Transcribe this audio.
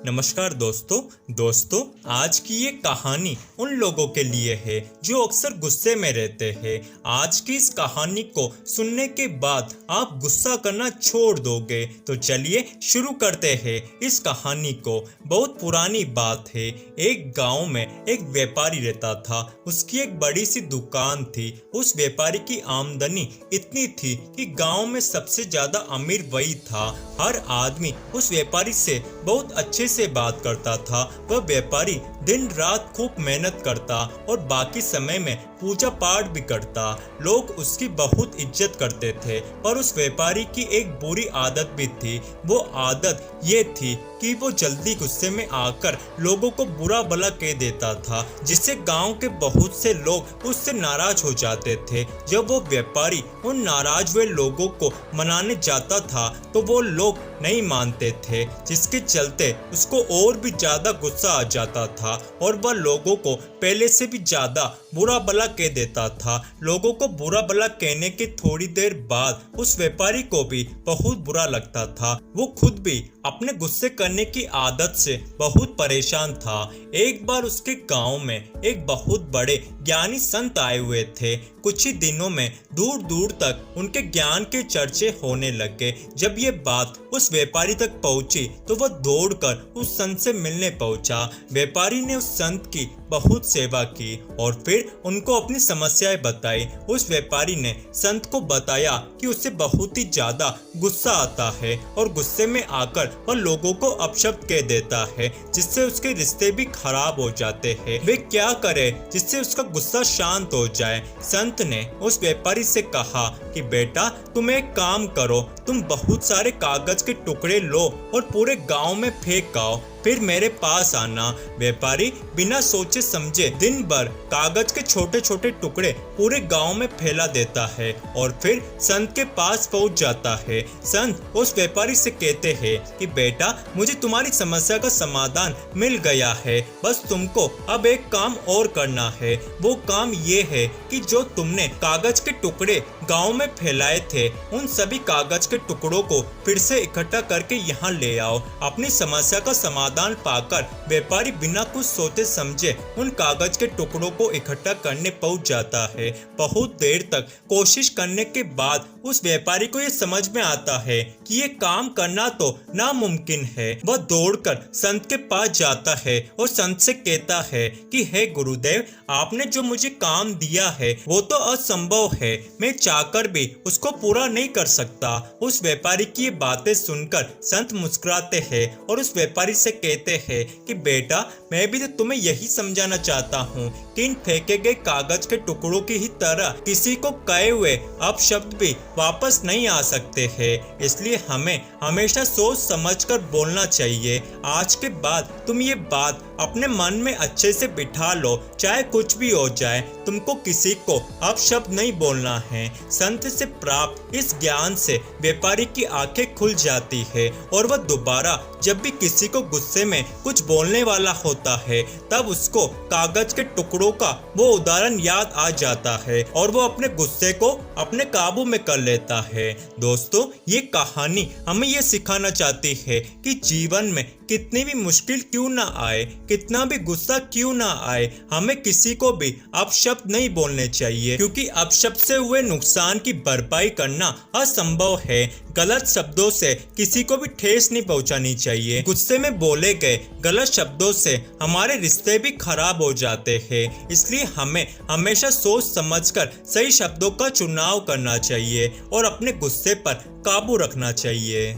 नमस्कार दोस्तों आज की ये कहानी उन लोगों के लिए है जो अक्सर गुस्से में रहते हैं। आज की इस कहानी को सुनने के बाद आप गुस्सा करना छोड़ दोगे। तो चलिए शुरू करते हैं इस कहानी को। बहुत पुरानी बात है। एक गांव में एक व्यापारी रहता था। उसकी एक बड़ी सी दुकान थी। उस व्यापारी की आमदनी इतनी थी कि गांव में सबसे ज्यादा अमीर वही था। हर आदमी उस व्यापारी से बहुत अच्छे से बात करता था। वह व्यापारी दिन रात खूब मेहनत करता और बाकी समय में पूजा पाठ भी करता। लोग उसकी बहुत इज्जत करते थे। पर उस व्यापारी की एक बुरी आदत भी थी। वो आदत ये थी कि वो जल्दी गुस्से में आकर लोगों को बुरा भला कह देता था, जिससे गांव के बहुत से लोग उससे नाराज हो जाते थे। जब वो व्यापारी उन नाराज हुए लोगों को मनाने जाता था तो वो लोग नहीं मानते थे, जिसके चलते उसको और भी ज्यादा गुस्सा आ जाता था और वह लोगों को पहले से भी ज्यादा बुरा भला कह देता था। लोगों को बुरा भला कहने के थोड़ी देर बाद उस व्यापारी को भी बहुत बुरा लगता था। वो खुद भी अपने गुस्से करने की आदत से बहुत परेशान था। एक बार उसके गांव में एक बहुत बड़े ज्ञानी संत आए हुए थे। कुछ ही दिनों में दूर दूर तक उनके ज्ञान के चर्चे होने लगे। जब ये बात उस व्यापारी तक पहुंची तो वह दौड़कर उस संत से मिलने पहुंचा। व्यापारी ने उस संत की बहुत सेवा की और फिर उनको अपनी समस्याएं बताई। उस व्यापारी ने संत को बताया कि उसे बहुत ही ज्यादा गुस्सा आता है और गुस्से में आकर वह लोगों को अपशब्द कह देता है, जिससे उसके रिश्ते भी खराब हो जाते हैं। वे क्या करे जिससे उसका गुस्सा शांत हो जाए। संत ने उस व्यापारी से कहा कि बेटा, तुम एक काम करो, तुम बहुत सारे कागज के टुकड़े लो और पूरे गांव में फेंक आओ, फिर मेरे पास आना। व्यापारी बिना सोचे समझे दिन भर कागज के छोटे छोटे टुकड़े पूरे गांव में फैला देता है और फिर संत के पास पहुंच जाता है। संत उस व्यापारी से कहते हैं कि बेटा, मुझे तुम्हारी समस्या का समाधान मिल गया है। बस तुमको अब एक काम और करना है। वो काम ये है कि जो तुमने कागज के टुकड़े गांव में फैलाए थे, उन सभी कागज के टुकड़ों को फिर से इकट्ठा करके यहाँ ले आओ। अपनी समस्या का समाधान पाकर व्यापारी बिना कुछ सोचे समझे उन कागज के टुकड़ों को इकट्ठा करने पहुंच जाता है। बहुत देर तक कोशिश करने के बाद उस व्यापारी को यह समझ में आता है कि ये काम करना तो नामुमकिन है। वह दौड़कर संत के पास जाता है और संत से कहता है कि हे गुरुदेव, आपने जो मुझे काम दिया है वो तो असंभव है। मैं चाहकर भी उसको पूरा नहीं कर सकता। उस व्यापारी की ये बातें सुनकर संत मुस्कुराते हैं और उस व्यापारी से कहते हैं कि बेटा, मैं भी तो तुम्हें यही समझाना चाहता हूँ कि इन फेंके गए कागज के टुकड़ों की ही तरह किसी को कहे हुए अपशब्द भी वापस नहीं आ सकते हैं। इसलिए हमें हमेशा सोच समझकर बोलना चाहिए। आज के बाद तुम ये बात अपने मन में अच्छे से बिठा लो, चाहे कुछ भी हो जाए, तुमको किसी को अपशब्द नहीं बोलना है। संत से प्राप्त इस ज्ञान से व्यापारी की आंखें खुल जाती है और वह दोबारा जब भी किसी को गुस्से में कुछ बोलने वाला होता है तब उसको कागज के टुकड़ों का वो उदाहरण याद आ जाता है और वो अपने गुस्से को अपने काबू में कर लेता है। दोस्तों, ये कहानी हमें ये सिखाना चाहती है कि जीवन में कितनी भी मुश्किल क्यों ना आए, कितना भी गुस्सा क्यों ना आए, हमें किसी को भी अपशब्द नहीं बोलने चाहिए, क्योंकि अपशब्द से हुए नुकसान की भरपाई करना असंभव है। गलत शब्दों से किसी को भी ठेस नहीं पहुंचानी चाहिए। गुस्से में बोले गए गलत शब्दों से हमारे रिश्ते भी खराब हो जाते हैं। इसलिए हमें हमेशा सोच समझकर सही शब्दों का चुनाव करना चाहिए और अपने गुस्से पर काबू रखना चाहिए।